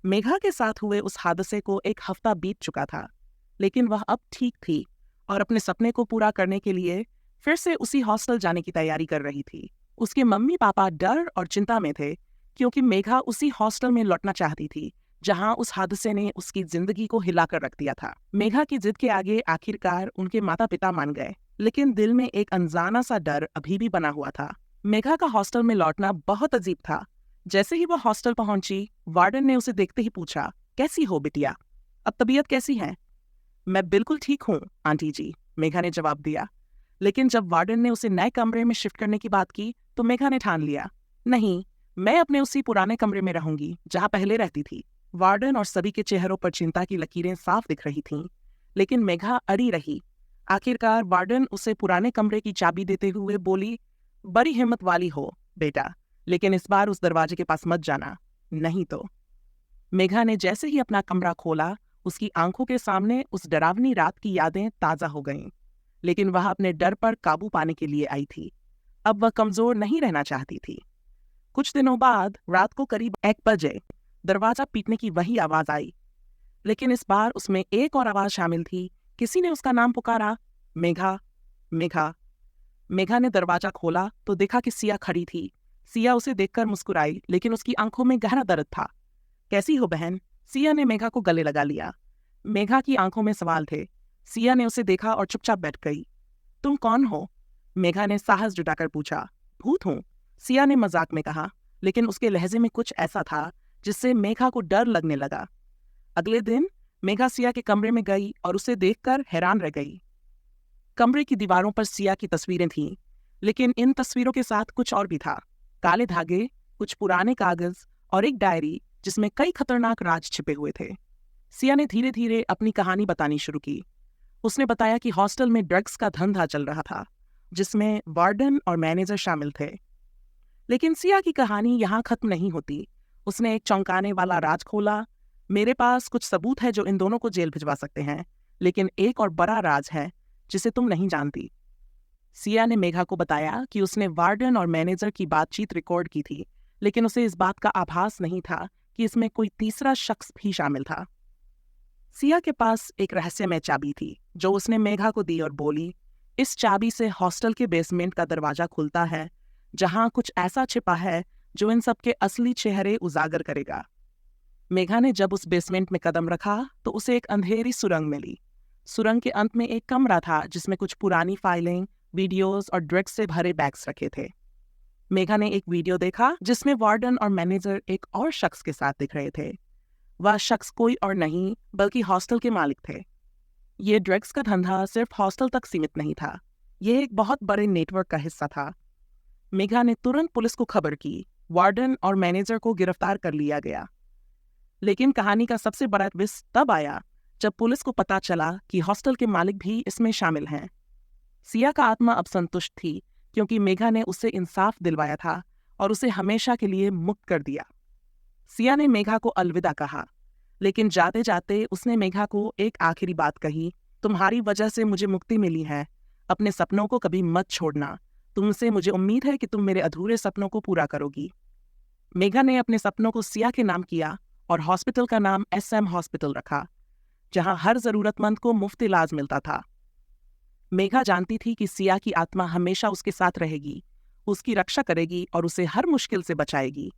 मेघा के साथ हुए उस हादसे को एक हफ्ता बीत चुका था, लेकिन वह अब ठीक थी और अपने सपने को पूरा करने के लिए फिर से उसी हॉस्टल जाने की तैयारी कर रही थी। उसके मम्मी पापा डर और चिंता में थे, क्योंकि मेघा उसी हॉस्टल में लौटना चाहती थी जहां उस हादसे ने उसकी जिंदगी को हिलाकर रख दिया था। मेघा की जिद के आगे आखिरकार उनके माता पिता मान गए, लेकिन दिल में एक अनजाना सा डर अभी भी बना हुआ था। मेघा का हॉस्टल में लौटना बहुत अजीब था। जैसे ही वह हॉस्टल पहुंची, वार्डन ने उसे देखते ही पूछा, कैसी हो बिटिया? अब तबीयत कैसी है? मैं बिल्कुल ठीक हूँ आंटी जी, मेघा ने जवाब दिया। लेकिन जब वार्डन ने उसे नए कमरे में शिफ्ट करने की बात की तो मेघा ने ठान लिया, नहीं, मैं अपने उसी पुराने कमरे में रहूंगी जहां पहले रहती थी। वार्डन और सभी के चेहरों पर चिंता की लकीरें साफ दिख रही थीं, लेकिन मेघा अड़ी रही। आखिरकार वार्डन उसे पुराने कमरे की चाबी देते हुए बोली, बड़ी हिम्मत वाली हो बेटा, लेकिन इस बार उस दरवाजे के पास मत जाना, नहीं तो। मेघा ने जैसे ही अपना कमरा खोला, उसकी आंखों के सामने उस डरावनी रात की यादें ताजा हो गईं। लेकिन वह अपने डर पर काबू पाने के लिए आई थी। अब वह कमजोर नहीं रहना चाहती थी। कुछ दिनों बाद रात को करीब 1 बजे दरवाजा पीटने की वही आवाज आई, लेकिन इस बार उसमें एक और आवाज शामिल थी। किसी ने उसका नाम पुकारा, मेघा, मेघा। मेघा ने दरवाजा खोला तो देखा कि सिया खड़ी थी। सिया उसे देखकर मुस्कुराई, लेकिन उसकी आंखों में गहरा दर्द था। कैसी हो बहन? सिया ने मेघा को गले लगा लिया। मेघा की आंखों में सवाल थे। सिया ने उसे देखा और चुपचाप बैठ गई। तुम कौन हो? मेघा ने साहस जुटाकर पूछा। भूत हूँ, सिया ने मजाक में कहा, लेकिन उसके लहजे में कुछ ऐसा था जिससे मेघा को डर लगने लगा। अगले दिन मेघा सिया के कमरे में गई और उसे देखकर हैरान रह गई। कमरे की दीवारों पर सिया की तस्वीरें थीं, लेकिन इन तस्वीरों के साथ कुछ और भी था। काले धागे, कुछ पुराने कागज और एक डायरी जिसमें कई खतरनाक राज छिपे हुए थे। सिया ने धीरे धीरे अपनी कहानी बतानी शुरू की। उसने बताया कि हॉस्टल में ड्रग्स का धंधा चल रहा था, जिसमें वार्डन और मैनेजर शामिल थे। लेकिन सिया की कहानी यहाँ खत्म नहीं होती। उसने एक चौंकाने वाला राज खोला। मेरे पास कुछ सबूत है जो इन दोनों को जेल भिजवा सकते हैं, लेकिन एक और बड़ा राज है जिसे तुम नहीं जानती। सिया ने मेघा को बताया कि उसने वार्डन और मैनेजर की बातचीत रिकॉर्ड की थी, लेकिन उसे इस बात का आभास नहीं था कि इसमें कोई तीसरा शख्स भी शामिल था। सिया के पास एक रहस्यमय चाबी थी जो उसने मेघा को दी और बोली, इस चाबी से हॉस्टल के बेसमेंट का दरवाजा खुलता है, जहां कुछ ऐसा छिपा है जो इन सब के असली चेहरे उजागर करेगा। मेघा ने जब उस बेसमेंट में कदम रखा तो उसे एक अंधेरी सुरंग मिली। सुरंग के अंत में एक कमरा था जिसमें कुछ पुरानी फाइलें, वीडियोस और ड्रग्स से भरे बैग्स रखे थे। मेघा ने एक वीडियो देखा जिसमें वार्डन और मैनेजर एक और शख्स के साथ दिख रहे थे। वह शख्स कोई और नहीं बल्कि हॉस्टल के मालिक थे। ये ड्रग्स का धंधा सिर्फ हॉस्टल तक सीमित नहीं था, ये एक बहुत बड़े नेटवर्क का हिस्सा था। मेघा ने तुरंत पुलिस को खबर की। वार्डन और मैनेजर को गिरफ्तार कर लिया गया। लेकिन कहानी का सबसे बड़ा ट्विस्ट तब आया जब पुलिस को पता चला कि हॉस्टल के मालिक भी इसमें शामिल हैं। सिया का आत्मा अब संतुष्ट थी, क्योंकि मेघा ने उसे इंसाफ दिलवाया था और उसे हमेशा के लिए मुक्त कर दिया। सिया ने मेघा को अलविदा कहा, लेकिन जाते जाते उसने मेघा को एक आखिरी बात कही, तुम्हारी वजह से मुझे मुक्ति मिली है, अपने सपनों को कभी मत छोड़ना, तुमसे मुझे उम्मीद है कि तुम मेरे अधूरे सपनों को पूरा करोगी। मेघा ने अपने सपनों को सिया के नाम किया और हॉस्पिटल का नाम SM हॉस्पिटल रखा, जहां हर जरूरतमंद को मुफ्त इलाज मिलता था। मेघा जानती थी कि सिया की आत्मा हमेशा उसके साथ रहेगी, उसकी रक्षा करेगी और उसे हर मुश्किल से बचाएगी।